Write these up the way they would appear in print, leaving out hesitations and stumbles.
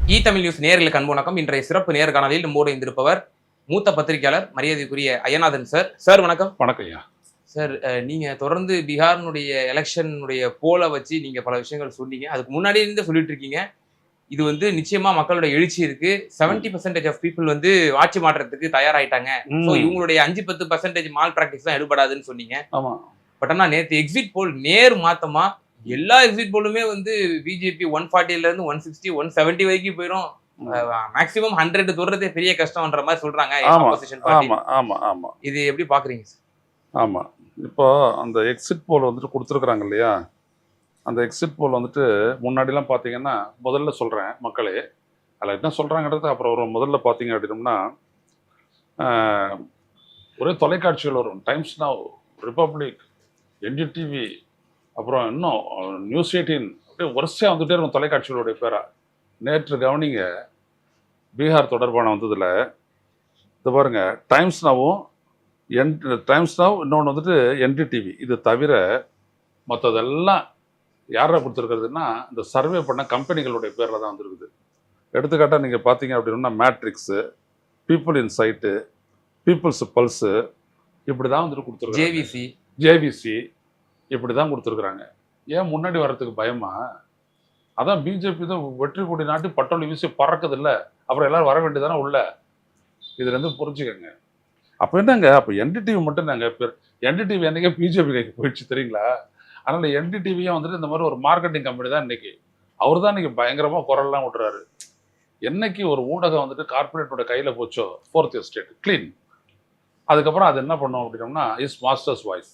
Tamil news நேயர்களுக்கு அன்பு வணக்கம். இன்றைய சிறப்பு நேர்காணலில் நம்மோடு இருந்திருப்பவர் மூத்த பத்திரிகையாளர் மரியாதைக்குரிய ஐயநாதன் சார். சார் வணக்கம். வணக்கம் ஐயா. சார், நீங்க தொடர்ந்து பீகாரினுடைய எலெக்ஷனுடைய போலை வச்சு நீங்க பல விஷயங்கள் சொன்னீங்க. அதுக்கு முன்னாடி இருந்து சொல்லிட்டு இருக்கீங்க. இது நிச்சயமா மக்களோட எழுச்சி இருக்கு. 70% ஆஃப் பீப்புள் ஆட்சி மாற்றத்துக்கு தயாராயிட்டாங்க. ஸோ இவங்களுடைய 5-10% மால் பிராக்டிஸ் தான் எடுபடாதுன்னு சொன்னீங்க. பட் ஆனா நேற்று எக்ஸிட் போல் நேர் மாத்தமா எல்லா எக்ஸிட் போலுமே பிஜேபி 140ல இருந்து 160 170 வரைக்கும் போயிடும். மேக்ஸிமம் 100 தொடுறதே பெரிய கஷ்டம்ன்ற மாதிரி சொல்றாங்க. இது எப்படி பாக்குறீங்க சார்? ஆமா, இப்போ அந்த எக்ஸிட் போல் கொடுத்துருக்குறாங்க இல்லையா, அந்த எக்ஸிட் போல் முன்னாடிலாம் பார்த்தீங்கன்னா, முதல்ல சொல்கிறேன் மக்களே, அதில் என்ன சொல்கிறாங்கிறது அப்புறம் ஒரு முதல்ல பார்த்தீங்க அப்படின்னோம்னா, ஒரே தொலைக்காட்சிகள் வரும். டைம்ஸ் நவ், ரிப்பப்ளிக், என்டிடிவி, அப்புறம் இன்னும் நியூஸ் 18 அப்படியே வரிசையாக வந்துகிட்டே இருக்கும் தொலைக்காட்சிகளுடைய பேரா. நேற்று கவனிங்க, பீகார் தொடர்பான வந்ததில் இது பாருங்க, டைம்ஸ் நவும் டைம்ஸ் நவ், இன்னொன்று என்டிடிவி. இது தவிர மற்றதெல்லாம் யாரை கொடுத்துருக்கிறதுனா இந்த சர்வே பண்ண கம்பெனிகளுடைய பேரில் தான் வந்துருக்குது. எடுத்துக்காட்டாக நீங்கள் பார்த்தீங்க அப்படின்னா மேட்ரிக்ஸு, பீப்புள் இன்சைட்டு, பீப்புள்ஸ் பல்ஸு, இப்படி தான் கொடுத்துருக்காங்க. ஜேவிசி இப்படி தான் கொடுத்துருக்குறாங்க. ஏன் முன்னாடி வர்றதுக்கு பயமா? அதான் பிஜேபி தான் வெற்றி கொடி நாட்டி பட்டோலி வீசி பறக்குது இல்லை, அப்புறம் எல்லாரும் வர வேண்டியதானே உள்ள. இதுலேருந்து புரிஞ்சுக்கங்க. அப்போ என்னங்க, அப்போ என்டிடிவி மட்டும் நாங்கள் இப்போ என்டிடிவி என்னைக்கே பிஜேபி கைக்கு போயிடுச்சு தெரியுங்களா? அதனால் என்டிடிவியும் இந்த மாதிரி ஒரு மார்க்கெட்டிங் கம்பெனி தான் இன்னைக்கு. அவர் தான் இன்னைக்கு பயங்கரமாக குரல்லாம் விட்டுறாரு. என்னைக்கு ஒரு ஊடகம் கார்பரேட்டோட கையில் போச்சோ, 4th எஸ்டேட் கிளீன், அதுக்கப்புறம் அது என்ன பண்ணோம் அப்படின்னோம்னா இஸ் மாஸ்டர்ஸ் வாய்ஸ்.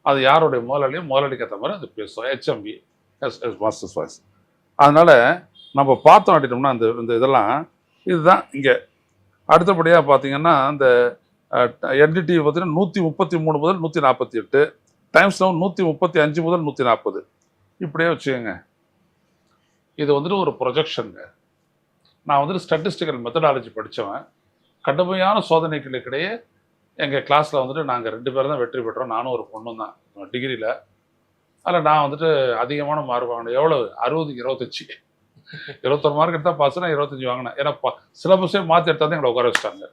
அது யாருடைய முதலாளிக்கு ஏற்ற மாதிரி அது பேசும். HMV masters voice. அதனால் நம்ம பார்த்தோம் அப்படின்னோம்னா இந்த இதெல்லாம் இதுதான். இங்கே அடுத்தபடியாக பார்த்தீங்கன்னா இந்த என்டிடிவி பார்த்தீங்கன்னா 133 முதல் 148, டைம்ஸ் நவ் 135 முதல் 140, இப்படியே வச்சுக்கோங்க. இது ஒரு ப்ரொஜெக்ஷனுங்க. நான் ஸ்டாட்டிஸ்டிக்கல் மெத்தடாலஜி படித்தவன். கடுமையான சோதனைகளுக்கிடையே எங்கள் கிளாஸில் நாங்கள் 2 பேர் தான் வெற்றி பெற்றோம். நானும் ஒரு பொண்ணும் தான் டிகிரியில். அதில் நான் அதிகமான மார்க் வாங்கினேன். எவ்வளவு? 60-25, 21 மார்க் எடுத்தால் பாஸ், நான் 25 வாங்கினேன். ஏன்னா சிலபஸே மாற்றி எடுத்தால் தான் எங்களை உட்கார வச்சிட்டாங்க.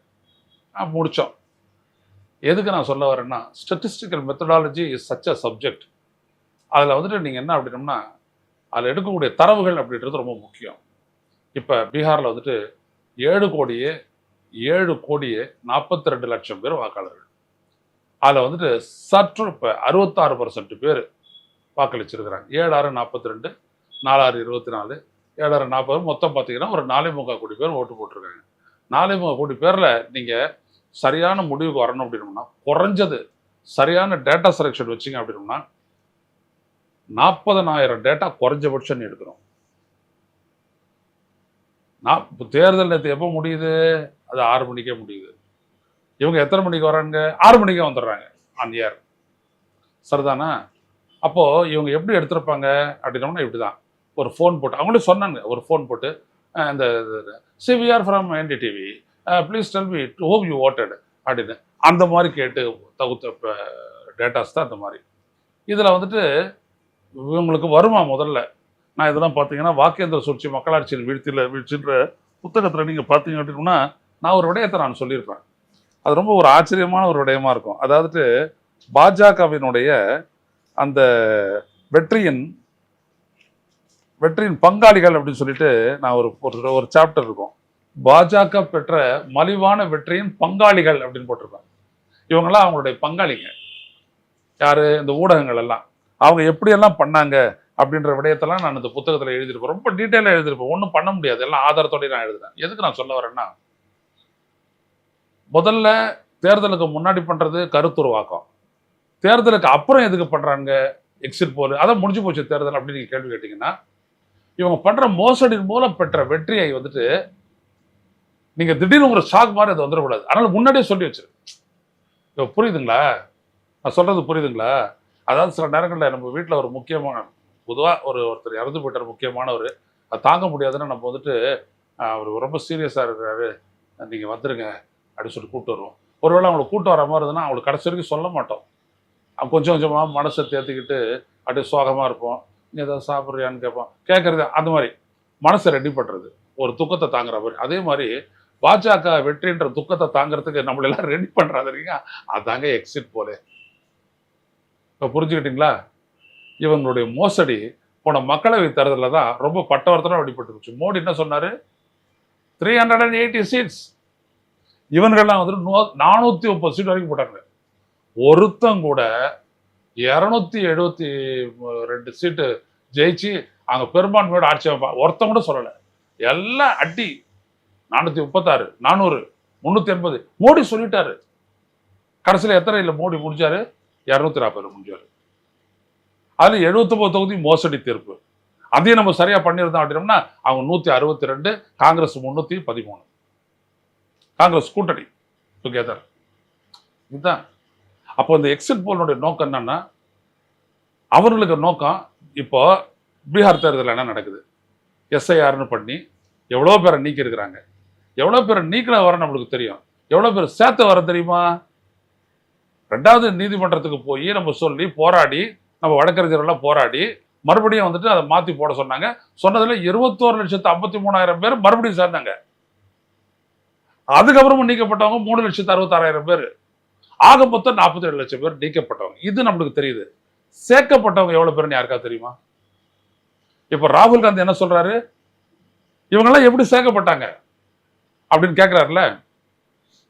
முடித்தோம். எதுக்கு நான் சொல்ல வரேன்னா, statistical methodology is such a subject. அதில் நீங்கள் என்ன அப்படின்னோம்னா, அதில் எடுக்கக்கூடிய தரவுகள் அப்படின்றது ரொம்ப முக்கியம். இப்போ பீகாரில் 7,42 லட்சம் பேர் வாக்காளர்கள். அதில் சற்று இப்போ 66% பேர் வாக்களிச்சிருக்கிறாங்க. 7,642, 4,624, 7,640, மொத்தம் பார்த்தீங்கன்னா ஒரு 4.25 கோடி பேர் ஓட்டு போட்டிருக்காங்க. 4.25 கோடி பேரில் நீங்கள் சரியான முடிவுக்கு வரணும் அப்படின்னோம்னா, குறைஞ்சது சரியான டேட்டா செலெக்ஷன் வச்சிங்க அப்படின்னோம்னா 40,000 டேட்டா குறைஞ்சபட்சம் எடுக்கிறோம். தேர்தல் நேற்று எப்போ முடியுது? அது 6 மணிக்கே முடியுது. இவங்க எத்தனை மணிக்கு வராங்க? 6 மணிக்கே வந்துடுறாங்க ஆன் ஏர். சரிதானா? அப்போது இவங்க எப்படி எடுத்திருப்பாங்க அப்படின்னோம்னா இப்படி தான். ஒரு ஃபோன் போட்டு, அவங்களே சொன்னாங்க, ஒரு ஃபோன் போட்டு இந்த CVR from NDTV, please tell me to home you voted அப்படின்னு அந்த மாதிரி கேட்டு தகுத்த டேட்டாஸ் தான் அந்த மாதிரி. இதில் இவங்களுக்கு வருமா? முதல்ல நான் இதெல்லாம் பார்த்தீங்கன்னா வாக்கேந்திர சூழ்ச்சி மக்களாட்சியில் வீழ்ச்சின்ற புத்தகத்தில் நீங்கள் பார்த்தீங்க அப்படின்னா நான் ஒரு விடயத்தை நான் சொல்லியிருப்பேன். அது ரொம்ப ஒரு ஆச்சரியமான ஒரு விடயமா இருக்கும். அதாவது பாஜகவினுடைய அந்த வெற்றியின் பங்காளிகள் அப்படின்னு சொல்லிட்டு நான் ஒரு சாப்டர் இருக்கும். பாஜக பெற்ற மலிவான வெற்றியின் பங்காளிகள் அப்படின்னு போட்டிருப்பேன். இவங்கெல்லாம் அவங்களுடைய பங்காளிங்க. யாரு? இந்த ஊடகங்கள் எல்லாம். அவங்க எப்படியெல்லாம் பண்ணாங்க அப்படின்ற விடயத்தெல்லாம் நான் இந்த புத்தகத்தில் எழுதியிருப்பேன். ரொம்ப டீட்டெயிலாக எழுதியிருப்பேன். ஒன்றும் பண்ண முடியாது, எல்லாம் ஆதாரத்தோடய நான் எழுதுறேன். எதுக்கு நான் சொல்ல வரேன்னா, முதல்ல தேர்தலுக்கு முன்னாடி பண்ணுறது கருத்துருவாக்கம், தேர்தலுக்கு அப்புறம் எதுக்கு பண்ணுறாங்க எக்ஸிட் போல், அதான் முடிஞ்சு போச்சு தேர்தல் அப்படின்னு நீங்கள் கேள்வி கேட்டிங்கன்னா, இவங்க பண்ணுற மோசடியின் மூலம் பெற்ற வெற்றியை நீங்கள் திடீர்னு ஒரு ஷாக் மாதிரி அது வந்துடக்கூடாது. அதனால் முன்னாடியே சொல்லி வச்சிரு. இப்போ புரியுதுங்களா? நான் சொல்கிறது புரியுதுங்களா? அதாவது சில நேரங்களில் நம்ம வீட்டில் ஒரு முக்கியமான, பொதுவாக ஒருத்தர் இறந்து போயிட்டார் முக்கியமானவர், அது தாங்க முடியாதுன்னு நம்ம அவர் ரொம்ப சீரியஸாக இருக்கிறாரு, நீங்கள் வந்துடுங்க அப்படின்னு சொல்லி கூப்பிட்டு வருவோம். ஒருவேளை அவங்களை கூப்பிட்டு வர மாதிரி இருந்ததுன்னா அவங்களுக்கு கடைசி வரைக்கும் சொல்ல மாட்டோம். கொஞ்சம் கொஞ்சமாக மனசை தேர்த்திக்கிட்டு அப்படியே சோகமாக இருப்போம். நீ ஏதாவது சாப்பிட்றியான்னு கேட்போம். கேட்குறது அந்த மாதிரி மனசை ரெடி பண்ணுறது. ஒரு துக்கத்தை தாங்குற மாதிரி. அதே மாதிரி பாஜக வெற்றின்ற துக்கத்தை தாங்கிறதுக்கு நம்மள எல்லாம் ரெடி பண்றாங்க இல்லையா, அதாங்க எக்ஸிட் போலே. இப்போ புரிஞ்சுக்கிட்டீங்களா? இவங்களுடைய மோசடி போன மக்களவை தேர்தலில் தான் ரொம்ப பட்டவர்த்தனம் வெளிப்பட்டுருச்சு. மோடி என்ன சொன்னாரு? 380 சீட்ஸ். இவங்கெல்லாம் வந்துட்டு 430 சீட் வரைக்கும் போட்டாங்க. ஒருத்தம் கூட 272 சீட்டு ஜெயிச்சு அங்க பெரும்பான்மையோட ஆட்சி அமைப்பான் ஒருத்தம் கூட சொல்லலை. எல்லாம் அடி 436, 400, 380 மோடி சொல்லிட்டாரு. கடைசியில் எத்தனை இல்லை மோடி முடிஞ்சாரு? 240 முடிஞ்சாரு. அதுல 79 தொகுதி மோசடி தீர்ப்பு. அதையும் நம்ம சரியா பண்ணியிருந்தோம் அப்படின்னோம்னா அவங்க 162, காங்கிரஸ் 313. காங்கிரஸ் கூட்டணி டுகெதர். இதுதான். அப்போ இந்த எக்ஸிட் போலுடைய நோக்கம் என்னன்னா, அவர்களுக்கு நோக்கம் இப்போ பீகார் தேர்தலில் என்ன நடக்குது, எஸ்ஐஆர்னு பண்ணி எவ்வளோ பேரை நீக்கி இருக்கிறாங்க. எவ்வளோ பேரை நீக்கின வர நம்மளுக்கு தெரியும். எவ்வளோ பேர் சேர்த்து வர தெரியுமா? 2வது நீதிமன்றத்துக்கு போய் நம்ம சொல்லி போராடி, நம்ம வழக்கறிஞர்கள்லாம் போராடி மறுபடியும் வந்துட்டு அதை மாற்றி போட சொன்னாங்க. சொன்னதுல 21,53,000 பேர் மறுபடியும் சேர்ந்தாங்க. அதுக்கப்புறமும் நீக்கப்பட்டவங்க 3,66,000 பேர். ஆக மொத்தம் 47 லட்சம் பேர் நீக்கப்பட்டவங்க. இது நம்மளுக்கு தெரியுது. சேர்க்கப்பட்டவங்க எவ்வளவு பேருன்னு யாருக்கா தெரியுமா? இப்ப ராகுல் காந்தி என்ன சொல்றாரு? இவங்கெல்லாம் எப்படி சேர்க்கப்பட்டாங்க அப்படின்னு கேட்கிறாருல.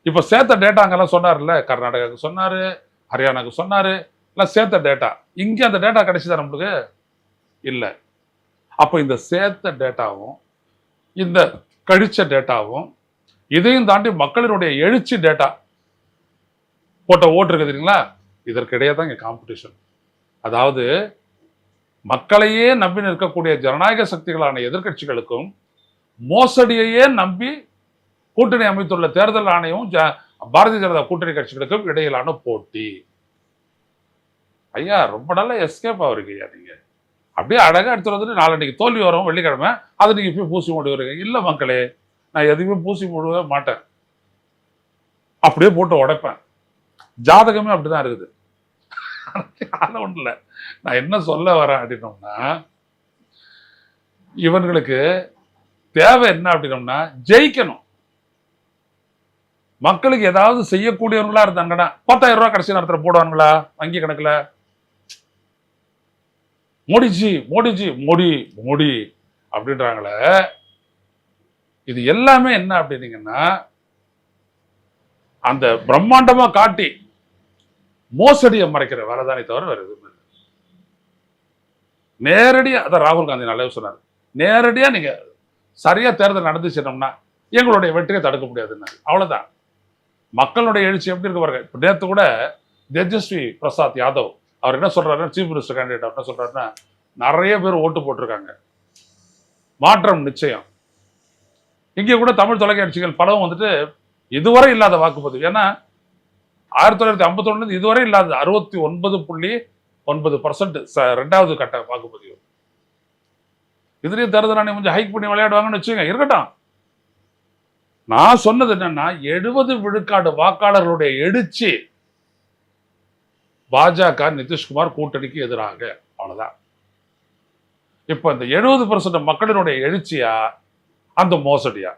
இப்ப சேர்த்த டேட்டா அங்கெல்லாம் சொன்னார்ல, கர்நாடகாவுக்கு சொன்னாரு, ஹரியானாவுக்கு சொன்னாரு, எல்லாம் சேர்த்த டேட்டா. இங்க அந்த டேட்டா கிடைச்சுதா நம்மளுக்கு? இல்ல. அப்ப இந்த சேர்த்த டேட்டாவும் இந்த கழிச்ச டேட்டாவும் இதையும் தாண்டி மக்களினுடைய எழுச்சி டேட்டா போட்ட ஓட்டு இருக்கு தெரியுங்களா, இதற்கிடையே தான் இங்க காம்படிஷன். அதாவது மக்களையே நம்பி நிற்கக்கூடிய ஜனநாயக சக்திகளான எதிர்கட்சிகளுக்கும் மோசடியையே நம்பி கூட்டணி அமைத்துள்ள தேர்தல் ஆணையம் பாரதிய ஜனதா கூட்டணி கட்சிகளுக்கும் இடையிலான போட்டி. ஐயா ரொம்ப நல்ல எஸ்கேப் ஆகுறீங்க ஐயா. நீங்க அப்படியே அழகா எடுத்து வந்துட்டு நாளைக்கு தோல்வி வரும் வெள்ளிக்கிழமை அதை நீங்க போய் பூசி மூடி வருவீங்க. இல்ல மக்களே, நான் எதுவுமே பூசி மூடவே மாட்டேன், அப்படியே போட்டு உடைப்பேன். ஜாதகமே அப்படிதான் இருக்குது. ஒண்ணு இல்லை. நான் என்ன சொல்ல வரேன் அப்படின்னோம்னா, இவங்களுக்கு தேவை என்ன அப்படின்னோம்னா ஜெயிக்கணும். மக்களுக்கு ஏதாவது செய்யக்கூடியவங்களா இருந்தாங்கன்னா 10,000 ரூபாய் கடைசி நேரத்தில் போடுவாங்களா வங்கி கணக்குல? மோடிஜி மோடிஜி மோடி மோடி அப்படின்றாங்களே. இது எல்லாமே என்ன அப்படின்னீங்கன்னா, அந்த பிரம்மாண்டமா காட்டி மோசடியை மறைக்கிற வேலைதானே தவிர வேற எதுவுமே இல்லை. நேரடியா அதான் ராகுல் காந்தி நல்லா சொன்னார். நேரடியா நீங்க சரியா தேர்தல் நடந்துச்சுட்டோம்னா எங்களுடைய வெற்றியை தடுக்க முடியாதுன்னு. அவ்வளவுதான். மக்களுடைய எழுச்சி எப்படி இருக்கு பாருங்க. இப்ப நேற்று கூட தேஜஸ்வி பிரசாத் யாதவ் அவர் என்ன சொல்றாருன்னா, சீஃப் மினிஸ்டர் கேண்டிடேட் அவர் என்ன சொல்றாருன்னா, நிறைய பேர் ஓட்டு போட்டிருக்காங்க, மாற்றம் நிச்சயம். இங்கே கூட தமிழ் தொலைக்காட்சிகள் பலவும் வந்துட்டு இதுவரை இல்லாத வாக்குப்பதிவு. ஏன்னா 1951 இதுவரை இல்லாத 69.9% 2வது கட்ட வாக்குப்பதிவு. இதுலயும் தேர்தல் ஆணையம் கொஞ்சம் ஹைக் பண்ணி விளையாடுவாங்கன்னு வச்சுங்க. இருக்கட்டும். நான் சொன்னது என்னன்னா, 70 விழுக்காடு வாக்காளர்களுடைய எழுச்சி பாஜக நிதிஷ்குமார் கூட்டணிக்கு எதிராக. அவ்வளவுதான். இப்ப இந்த 70% மக்களினுடைய எழுச்சியா அந்த மோசடியா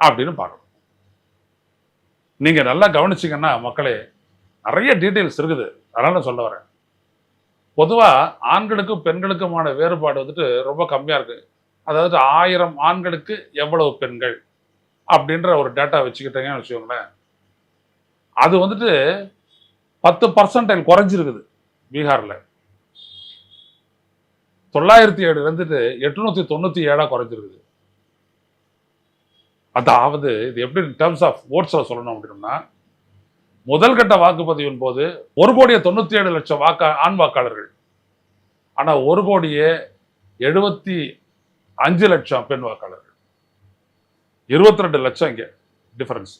அப்படின்னு பார்க்கணும். நீங்க நல்லா கவனிச்சீங்கன்னா மக்களே, நிறைய டீட்டெயில்ஸ் இருக்குது. அதனால சொல்ல வரேன். பொதுவா ஆண்களுக்கும் பெண்களுக்குமான வேறுபாடு வந்துட்டு ரொம்ப கம்மியா இருக்கு. அதாவது 1000 ஆண்களுக்கு எவ்வளவு பெண்கள் அப்படின்ற ஒரு டேட்டா வச்சுக்கிட்டீங்கன்னு வச்சுக்கோங்களேன், அது வந்துட்டு 10% குறைஞ்சிருக்குது. பீகார்ல 907 இருந்துட்டு 897 குறைஞ்சிருக்குது. அதாவது இது எப்படி டேர்ம்ஸ் ஆஃப் ஓட்ஸ்ல சொல்லணும் அப்படின்னா, முதல் கட்ட வாக்குப்பதிவின் போது 1,97,00,000 ஆண் வாக்காளர்கள், ஆனா 1,75,00,000 பெண் வாக்காளர்கள். 22 லட்சம் இங்க டிஃபரன்ஸ்.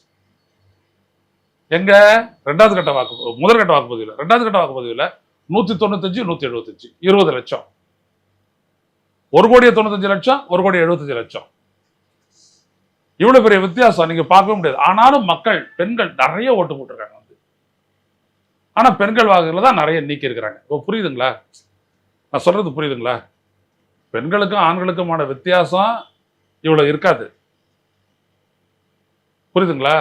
எங்க முதல் கட்ட வாக்குப்பதிவில் 2வது கட்ட வாக்குப்பதிவில் 195, 175, 20 லட்சம். 1,95,00,000, 1,75,00,000. இவ்வளவு பெரிய வித்தியாசம் நீங்க பார்க்கவே முடியாது. ஆனாலும் பெண்கள் நிறைய ஓட்டு போட்டிருக்காங்க வந்து. ஆனா பெண்கள் வாக்குகளை தான் நிறைய நீக்கி இருக்கிறாங்க. இப்போ புரியுதுங்களா? நான் சொல்றது புரியுதுங்களா? பெண்களுக்கும் ஆண்களுக்குமான வித்தியாசம் இவ்வளவு இருக்காது. புரியுதுங்களா?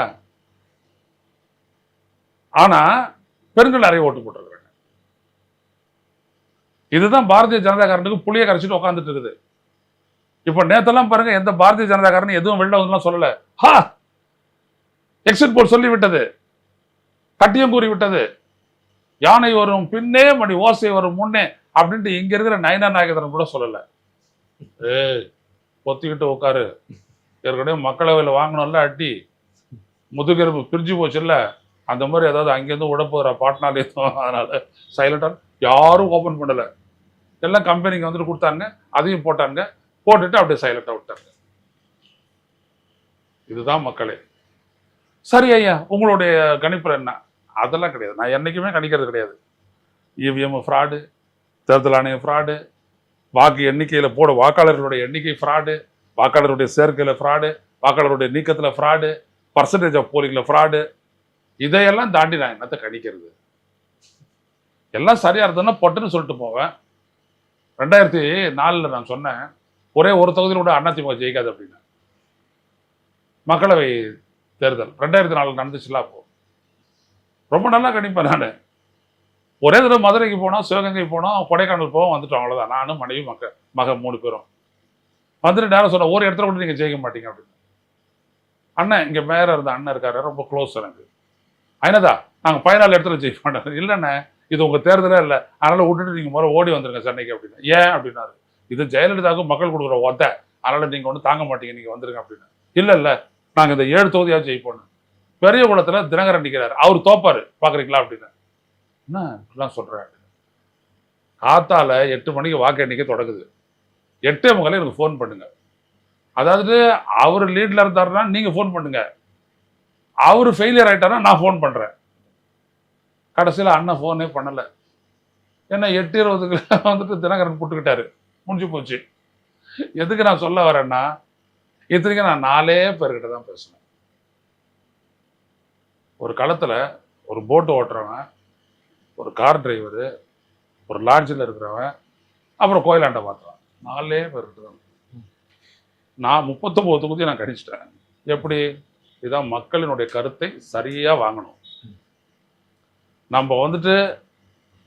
ஆனா பெண்கள் நிறைய ஓட்டு போட்டிருக்கிறாங்க. இதுதான் பாரதிய ஜனதாக்காரனுக்கு புளிய கரைச்சிட்டு உட்காந்துட்டு இருக்குது. இப்ப நேத்தெல்லாம் பாருங்க, எந்த பாரதிய ஜனதாக்காரன் எதுவும் வெளில வந்து சொல்லல. ஹா, எக்ஸிட் போல் சொல்லி விட்டது, கட்டியம் கூறி விட்டது, யானை வரும் பின்னே மணி ஓசை வரும் முன்னே அப்படின்ட்டு இங்க இருக்கிற நயனா நாயகதரன் கூட சொல்லல. ஏய், பொத்திக்கிட்டு உட்காரு, ஏற்கனவே மக்களவையில் வாங்கணும்ல அடி, முதுகெலும்பு பிரிஞ்சு போச்சுல்ல, அந்த மாதிரி ஏதாவது அங்கேருந்து உடப்போகிற பாட்னாலே, அதனால சைலண்டா யாரும் ஓபன் பண்ணல. எல்லாம் கம்பெனிக்கு வந்துட்டு கொடுத்தாங்க, அதையும் போட்டாங்க, போட்டுட்டு அப்படியே சைலண்டா விட்டாங்க. இதுதான் மக்களே. சரி ஐயா, உங்களுடைய கணிப்பு என்ன? அதெல்லாம் கிடையாது, நான் என்னைக்குமே கணிக்கிறது கிடையாது. இவிஎம் ஃப்ராடு, தேர்தல் ஆணையம் ஃப்ராடு, வாக்கு எண்ணிக்கையில் போட வாக்காளர்களுடைய எண்ணிக்கை ஃப்ராடு, வாக்காளருடைய சேர்க்கையில் ஃப்ராடு, வாக்காளருடைய நீக்கத்தில் ஃப்ராடு, பர்சன்டேஜ் ஆஃப் போலிங்கில் ஃப்ராடு, இதையெல்லாம் தாண்டி நான் என்னத்தை கணிக்கிறது? எல்லாம் சரியா இருந்ததுன்னா பொட்டுன்னு சொல்லிட்டு போவேன். 2004 நான் சொன்னேன், ஒரே ஒரு தொகுதியில் கூட அதிமுக ஜெயிக்காது அப்படின்னு. மக்களவை தேர்தல் 2004 நடந்துச்சுல, அப்போ ரொம்ப நல்லா கணிப்பேன் நான். ஒரே தடவை மதுரைக்கு போனோம், சிவகங்கை போனோம், கொடைக்கானல் போவோம், வந்துட்டோம், அவ்வளோதான். நானும் மனைவி மகன் 3 பேரும் வந்துட்டு நேரம் சொன்னேன், ஒரு இடத்துல கூட நீங்கள் ஜெயிக்க மாட்டீங்க அப்படின்னு. அண்ணன் இங்கே மேயராக இருந்த அண்ணன் இருக்காரு, ரொம்ப க்ளோஸ் எனக்கு. ஐநதா, நாங்கள் 14 இடத்துல ஜெயிக்க மாட்டோம். இல்லைண்ணே, இது உங்கள் தேர்தலே இல்லை, அதனால் விட்டுட்டு நீங்கள் முதல்ல ஓடி வந்துருங்க சென்னைக்கு அப்படின்னு. ஏன் அப்படின்னாரு, இது ஜெயலலிதாவுக்கு மக்கள் கொடுக்குற ஒத்தை, அதனால் நீங்கள் ஒன்றும் தாங்க மாட்டீங்க, நீங்கள் வந்துருங்க அப்படின்னு. இல்லை இல்லை, நாங்கள் இந்த 7 தொகுதியாக ஜெயிப்போம். பெரிய குளத்தில் தினகரன் நிற்கிறாரு, அவர் தோப்பாரு பார்க்குறீங்களா அப்படின்னு. என்ன இப்படிலாம் சொல்கிறேன்? காத்தால 8 மணிக்கு வாக்கு எண்ணிக்கை தொடங்குது, 8:45 எனக்கு ஃபோன் பண்ணுங்க. அதாவது அவர் லீட்ல இருந்தாருன்னா நீங்க ஃபோன் பண்ணுங்க, அவரு ஃபெயிலியர் ஆயிட்டாருன்னா நான் ஃபோன் பண்றேன். கடைசியில் அண்ணன் ஃபோனே பண்ணல. என்ன 8:20 வந்துட்டு தினகரன் போட்டுக்கிட்டாரு, முடிஞ்சு போச்சு. எதுக்கு நான் சொல்ல வரேன்னா, இத்தனைக்கும் நான் 4 பேர்கிட்ட தான் பேசினேன். ஒரு களத்துல ஒரு போட்டு ஓட்டுறவன், ஒரு கார் டிரைவரு, ஒரு லாட்ஜில் இருக்கிறவன், அப்புறம் கோயிலாண்ட பார்த்துறான். 4 பேர்கிட்ட தான். நான் 39 தொகுதியை நான் கணிச்சிட்டேன். எப்படி? இதுதான் மக்களினுடைய கருத்தை சரியா வாங்கணும். நம்ம வந்துட்டு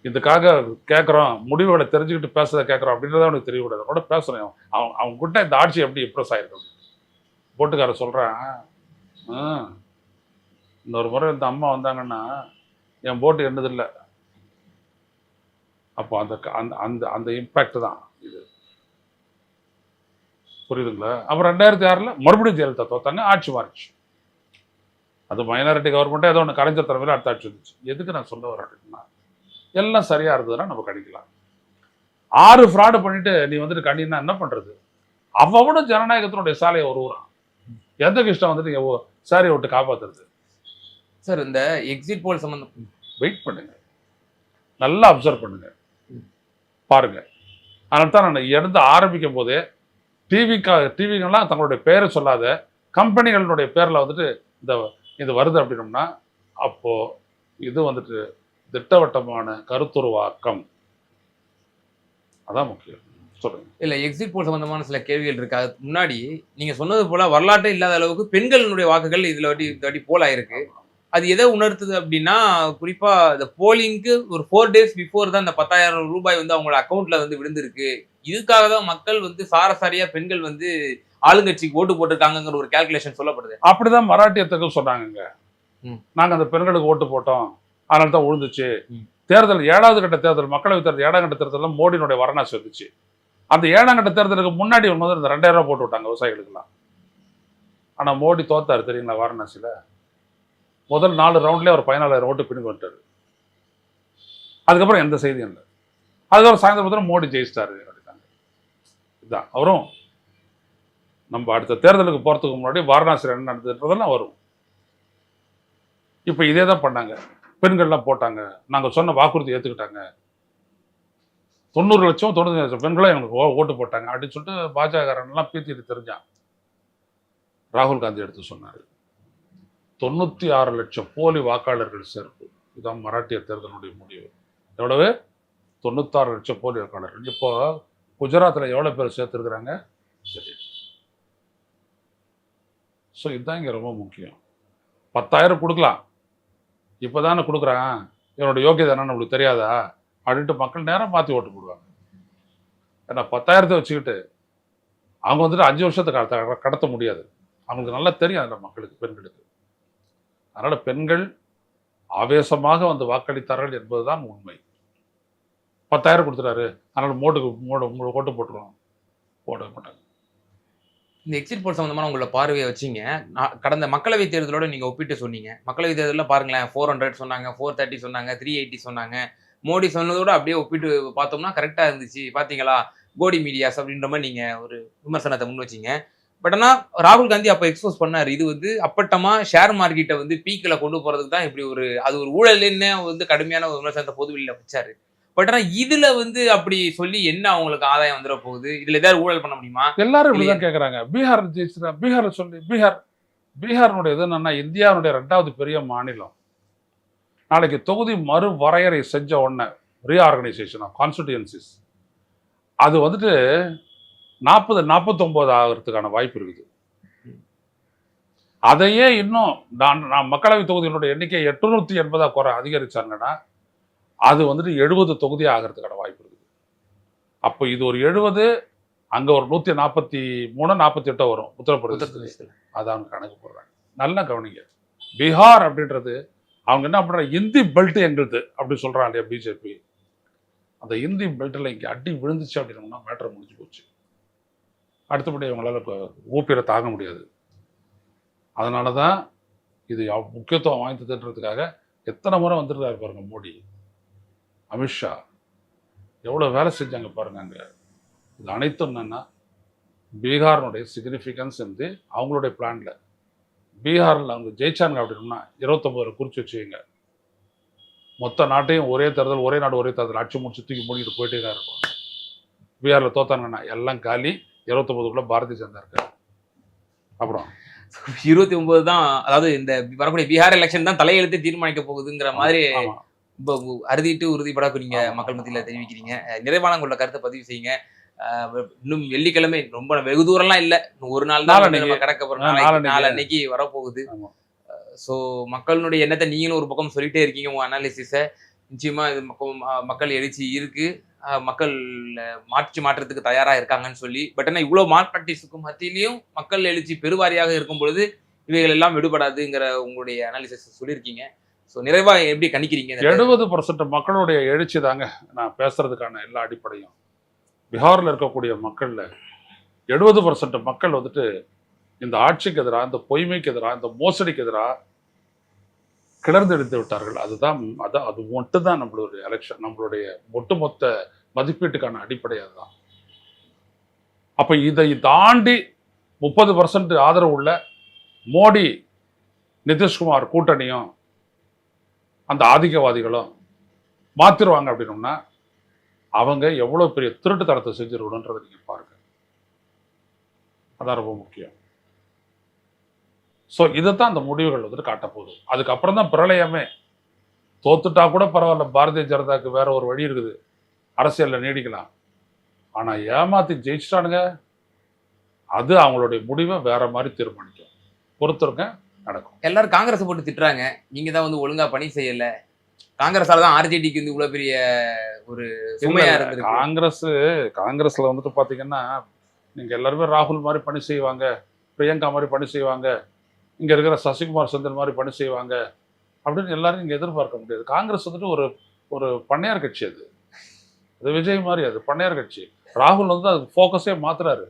இதுக்காக கேட்குறோம், முடிவுகளை தெரிஞ்சுக்கிட்டு பேசுறதை கேட்குறோம் அப்படின்றத அவனுக்கு தெரியக்கூடாது. கூட பேசுறேன், அவங்க கிட்ட இந்த ஆட்சி எப்படி இம்ப்ரெஸ் ஆயிருக்கு. போட்டுக்கார சொல்றேன், இன்னொரு முறை இந்த அம்மா வந்தாங்கன்னா என் போட்டு என்னதில்லை. அப்போ அந்த அந்த அந்த இம்பேக்ட் தான் இது. புரியுதுங்களா? அப்புறம் 2006 மறுபடியும் ஜெயலலிதா தோத்தாங்க, ஆட்சி மாறிச்சு. அது மைனாரிட்டி கவர்மெண்ட்டே ஏதோ ஒன்று கலைஞர் தலைமையில் அடுத்த ஆட்சி வந்துச்சு. எதுக்கு நான் சொல்ல வரேன் அப்படின்னா, எல்லாம் சரியா இருந்ததுன்னா நம்ம கணிக்கலாம். 6 ஃப்ராடு பண்ணிட்டு நீ வந்துட்டு கணினா என்ன பண்றது? அவனும் ஜனநாயகத்தினுடைய சாலையை உருவுறான். எந்த கிருஷ்ணன் வந்துட்டு சாரியை விட்டு காப்பாத்துறது? சார், இந்த எக்ஸிட் போல் சம்பந்தம் வெயிட் பண்ணுங்க, நல்லா அப்சர்வ் பண்ணுங்க, பாருங்க. அதனால தான் நான் எடுத்து ஆரம்பிக்கும் போதே டிவிங்கெல்லாம் தங்களுடைய பேரை சொல்லாத கம்பெனிகளுடைய பேரில் வந்துட்டு இது வருது அப்படின்னோம்னா, அப்போ இது வந்துட்டு திட்டவட்டமான கருத்துருவாக்கம். அதான் முக்கியம். சொல்லுங்க. இல்ல, எக்ஸிட் போல் சம்பந்தமான சில கேள்விகள் இருக்கு. அதுக்கு முன்னாடி நீங்க சொன்னது போல வரலாற்றே இல்லாத அளவுக்கு பெண்களுடைய வாக்குகள் இந்த வாட்டி போல் ஆயிருக்கு. அது எதை உணர்த்துது அப்படின்னா, குறிப்பா இந்த போலிங்க்கு ஒரு 4 days பிஃபோர் தான் இந்த 10,000 ரூபாய் வந்து அவங்களோட அக்கௌண்ட்ல வந்து விழுந்திருக்கு. இதுக்காக தான் மக்கள் வந்து சாரசாரியா பெண்கள் வந்து ஆளுங்கட்சிக்கு ஓட்டு போட்டிருக்காங்கிற ஒரு கால்குலேஷன் சொல்லப்படுது. அப்படிதான் மராட்டியத்துக்கு சொன்னாங்க. நாங்க அந்த பெண்களுக்கு ஓட்டு போட்டோம், அதனால தான் விழுந்துச்சு. தேர்தல் 7வது கட்ட தேர்தல், மக்களவை தேர்தல் 7ஆம் கட்ட தேர்தலில் மோடியினுடைய வாரணாசி வந்துச்சு. அந்த 7ஆம் கட்ட தேர்தலுக்கு முன்னாடி வந்து இந்த 2000 ரூபாய் போட்டு விட்டாங்க விவசாயிகளுக்கெல்லாம். ஆனா மோடி தோத்தாரு தெரியுங்களா வாரணாசியில. முதல் 4 ரவுண்ட்லேயே அவர் 14,000 ஓட்டு பின்னுக்கு வந்துட்டாரு. அதுக்கப்புறம் எந்த செய்தியும் இல்லை. அதுக்கப்புறம் சாயந்தரம் மோடி ஜெயிச்சிட்டாரு அப்படின்னாங்க. இதுதான் அவரும் நம்ம அடுத்த தேர்தலுக்கு போறதுக்கு முன்னாடி வாரணாசியில் என்ன நடந்ததுன்றதெல்லாம் வரும். இப்போ இதே தான் பண்ணாங்க, பெண்கள்லாம் போட்டாங்க, நாங்கள் சொன்ன வாக்குறுதி ஏற்றுக்கிட்டாங்க, 90 லட்சம் 95 லட்சம் பெண்களும் எனக்கு ஓட்டு போட்டாங்க அப்படின்னு சொல்லிட்டு பாஜகலாம் பீத்திட்டு தெரிஞ்சான். ராகுல் காந்தி எடுத்து சொன்னார், 96 லட்சம் போலி வாக்காளர்கள் சேர்ப்பு. இதுதான் மராட்டிய தேர்தலுடைய முடிவு. எவ்வளவு? 96 லட்சம் போலி வாக்காளர்கள். இப்போ குஜராத்தில் எவ்வளோ பேர் சேர்த்துருக்குறாங்க? சரி, ஸோ இதுதான் இங்கே ரொம்ப முக்கியம். 10,000 கொடுக்கலாம், இப்போ தானே கொடுக்குறான், இவனோட யோகியதை என்னன்னு நம்மளுக்கு தெரியாதா அப்படின்ட்டு மக்கள் நேரம் மாற்றி ஓட்டு போடுவாங்க. ஏன்னா 10,000 வச்சுக்கிட்டு அவங்க வந்துட்டு 5 வருஷத்தை கடத்த முடியாது. அவங்களுக்கு நல்லா தெரியும் அதில் மக்களுக்கு, பெண்களுக்கு. அதனால் பெண்கள் ஆவேசமாக வந்து வாக்களித்தார்கள் என்பதுதான் உண்மை. 10,000 கொடுத்துட்டாரு, அதனால் ஓட்டு போட்டுருவோம், போட மாட்டாங்க. இந்த எக்ஸிட் போல் சம்பந்தமான உங்களோட பார்வையை வச்சிங்க. கடந்த மக்களவை தேர்தலோட நீங்க ஒப்பிட்டு சொன்னீங்க. மக்களவை தேர்தலில் பாருங்களேன், 400 சொன்னாங்க, 430 சொன்னாங்க, 380 சொன்னாங்க. மோடி சொன்னதோட அப்படியே ஒப்பிட்டு பார்த்தோம்னா கரெக்டா இருந்துச்சு. பாத்தீங்களா, கோடி மீடியாஸ் அப்படின்ற மாதிரி நீங்க ஒரு விமர்சனத்தை முன் வச்சீங்க. பட் ஆனால் ராகுல் காந்தி அப்போ எக்ஸ்போஸ் பண்ணார். இது வந்து அப்பட்டமா ஷேர் மார்க்கெட்டை வந்து பீக்கில் கொண்டு போறதுக்கு தான் இப்படி ஒரு அது ஒரு ஊழல்னு வந்து கடுமையான ஒரு விமர்சனத்தை பொதுவெளியில் வச்சாரு. பட் ஆனால் இதுல வந்து அப்படி சொல்லி என்ன அவங்களுக்கு ஆதாயம் வந்துட போகுது? இதுல ஏதாவது ஊழல் பண்ண முடியுமா? எல்லாரும் இப்படிதான் கேட்கறாங்க. பீகார் ஜெயிச்சுட்டா, பீகார் சொல்லி பீகார்னுடைய இது என்னன்னா இந்தியாவுடைய 2வது பெரிய மாநிலம். நாளைக்கு தொகுதி மறு வரையறை செஞ்ச உடனே ரீஆர்கனைசேஷன் ஆஃப் கான்ஸ்டிடியூன்சிஸ் அது வந்துட்டு 40-49 ஆகிறதுக்கான வாய்ப்பு இருக்குது. அதையே இன்னும் நான் மக்களவை தொகுதிகளுடைய எண்ணிக்கை 880 குறை அதிகரிச்சாங்கன்னா அது வந்துட்டு 70 தொகுதி ஆகிறதுக்கான வாய்ப்பு இருக்குது. அப்போ இது ஒரு 70, அங்க ஒரு 143-48 வரும் உத்தரப்பிரதேசத்தில். அதை அவங்க கணக்கு போடுறாங்க. நல்லா கவனிங்க. பீகார் அப்படின்றது அவங்க என்ன பண்றாங்க, இந்தி பெல்ட் எங்களுது அப்படி சொல்றாங்க இல்லையா பிஜேபி. அந்த இந்தி பெல்ட்டில் இங்கே அடி விழுந்துச்சு அப்படின்னா மேட்டர் முடிஞ்சு போச்சு. அடுத்தபடி அவங்களால இப்போ ஊப்பியில் தாங்க முடியாது. அதனால தான் இது முக்கியத்துவம் வாய்ந்ததுன்றதுக்காக எத்தனை முறை வந்துருக்காரு பாருங்க மோடி, அமித்ஷா எவ்வளோ வேலை செஞ்சாங்க பாருங்க. அங்கே இது அனைத்தும் என்னன்னா பீகாரினுடைய சிக்னிஃபிகன்ஸ் வந்து அவங்களுடைய பிளான்ல. பீகாரில் அவங்க ஜெயிச்சாங்க அப்படின்னா 29 குறிச்சு வச்சுக்கோங்க, மொத்த நாட்டையும் ஒரே தேர்தல், ஒரே நாடு ஒரே தேர்தல் அடிச்சு முடிச்சு தூக்கி மூடிட்டு போயிட்டே தான் இருக்கும். பீகாரில் தோத்தாங்கன்னா எல்லாம் காலி, 29க்குள்ள பாரதிய ஜனதா இருக்காரு. அப்புறம் 29 தான், அதாவது இந்த வரக்கூடிய பீகார் எலெக்ஷன் தான் தலையெழுத்து தீர்மானிக்க போகுதுங்கிற மாதிரி அறுதிட்டு உறுதிப்படக்கூடிய மக்கள் மத்தியில் தெரிவிக்கிறீங்க. நிறைவான உங்களோட கருத்தை பதிவு செய்யுங்க. இன்னும் வெள்ளிக்கிழமை ரொம்ப வெகு தூரம்லாம் இல்லை, ஒரு நாள் தான் நம்ம கடக்க போறோம், நாளன்னைக்கு வரப்போகுது. ஸோ மக்களுடைய எண்ணத்தை நீங்களும் ஒரு பக்கம் சொல்லிட்டே இருக்கீங்க உங்க அனாலிசிஸை. நிச்சயமா இது மக்கள் எழுச்சி இருக்கு, மக்கள் மாற்றத்துக்கு தயாரா இருக்காங்கன்னு சொல்லி. பட் ஆனால் இவ்வளோ மார்க்டிஸுக்கும் மத்தியிலையும் மக்கள் எழுச்சி பெருவாரியாக இருக்கும் பொழுது இவைகள் எல்லாம் விடுபடாதுங்கிற உங்களுடைய அனாலிசிஸ் சொல்லியிருக்கீங்க. ஸோ நிறைவா எப்படி கணிக்கிறீங்க? 70% மக்களுடைய எழுச்சி தாங்க நான் பேசுறதுக்கான எல்லா அடிப்படையும். பீகாரில் இருக்கக்கூடிய மக்கள்ல 70% மக்கள் வந்துட்டு இந்த ஆட்சிக்கு எதிராக, இந்த பொய்மைக்கு எதிராக, இந்த மோசடிக்கு எதிராக கிளர்ந்தெடுத்து விட்டார்கள். அது மட்டும் தான் நம்மளுடைய எலெக்ஷன், நம்மளுடைய ஒட்டுமொத்த மதிப்பீட்டுக்கான அடிப்படை அதுதான். அப்ப இதை தாண்டி 30% ஆதரவு உள்ள மோடி நிதிஷ்குமார் கூட்டணியும் அந்த ஆதிக்கவாதிகளும் மாத்திருவாங்க அப்படின்னோம்னா அவங்க எவ்வளவு பெரிய திருட்டு தரத்தை செஞ்சிருக்கணும்ன்றதை நீங்க பாருங்க. அதான் ரொம்ப முக்கியம். ஸோ இதைத்தான் அந்த முடிவுகள் வந்துட்டு காட்டப்போகுது. அதுக்கப்புறம் தான் பிரளயமே. தோத்துட்டா கூட பரவாயில்ல, பாரதிய ஜனதாக்கு வேற ஒரு வழி இருக்குது, அரசியலில் நீடிக்கலாம். ஆனா ஏமாத்தி ஜெயிச்சிட்டானுங்க, அது அவங்களுடைய முடிவை வேற மாதிரி தீர்மானிக்கும். பொறுத்திருங்க, நடக்கும். எல்லாரும் காங்கிரஸ் போட்டு திட்டுறாங்க, நீங்க தான் வந்து ஒழுங்கா பணி செய்யல, காங்கிரஸால தான் ஆர்ஜேடிக்கு வந்து இவ்வளவு பெரிய ஒரு சுமையா இருந்தது. காங்கிரஸ்ல வந்துட்டு பாத்தீங்கன்னா நீங்க எல்லாருமே ராகுல் மாதிரி பணி செய்வாங்க, பிரியங்கா மாதிரி பணி செய்வாங்க, இங்க இருக்கிற சசிகுமார் சந்திரன் மாதிரி பணி செய்வாங்க அப்படின்னு எல்லாரும் இங்க எதிர்பார்க்க முடியாது. காங்கிரஸ் வந்துட்டு ஒரு பண்ணையார் கட்சி. அது விஜய் மாதிரி அது பண்ணையார் கட்சி. ராகுல் வந்து அதுக்கு ஃபோக்கஸே மாத்துறாரு.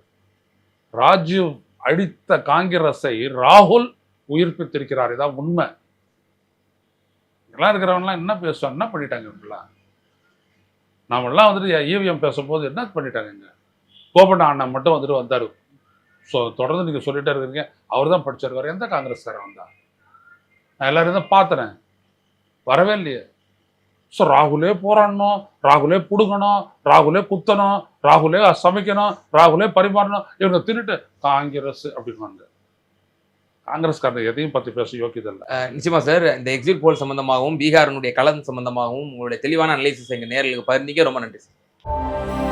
ராஜீவ் அடித்த காங்கிரஸை ராகுல் உயிர்ப்பித்திருக்கிறார். இதான் உண்மை. எல்லாம் இருக்கிறவங்கலாம் என்ன பேசுவாங்க, என்ன பண்ணிட்டாங்க இப்படிலாம்? நாமெல்லாம் வந்துட்டு ஈவிஎம் பேசும்போது என்ன பண்ணிட்டாங்க? கோபண்ணா அண்ணன் மட்டும் வந்துட்டு வந்தார். ஸோ தொடர்ந்து நீங்கள் சொல்லிட்டே இருக்கிறீங்க, அவர் தான் படிச்சிருக்காரு. எந்த காங்கிரஸ்காரன் வந்தா? நான் எல்லாரும் தான் பார்த்தேன், வரவே இல்லையே. ஸோ ராகுலே போராடணும், ராகுலே பிடுங்கணும், ராகுலே குத்தணும், ராகுலே சமைக்கணும், ராகுலே பரிமாறணும், இவங்க தின்னுட்டு காங்கிரஸ் அப்படின்வாங்க. காங்கிரஸ்காரன் எதையும் பற்றி பேச யோக்கியதில்லை. நிச்சயமா சார், இந்த எக்ஸிட் போல் சம்பந்தமாகவும் பீகாரினுடைய களம் சம்பந்தமாகவும் உங்களுடைய தெளிவான அனலைசிஸ் எங்கள் நேர்களுக்கு பகிர்ந்தீங்க. ரொம்ப நன்றி சார்.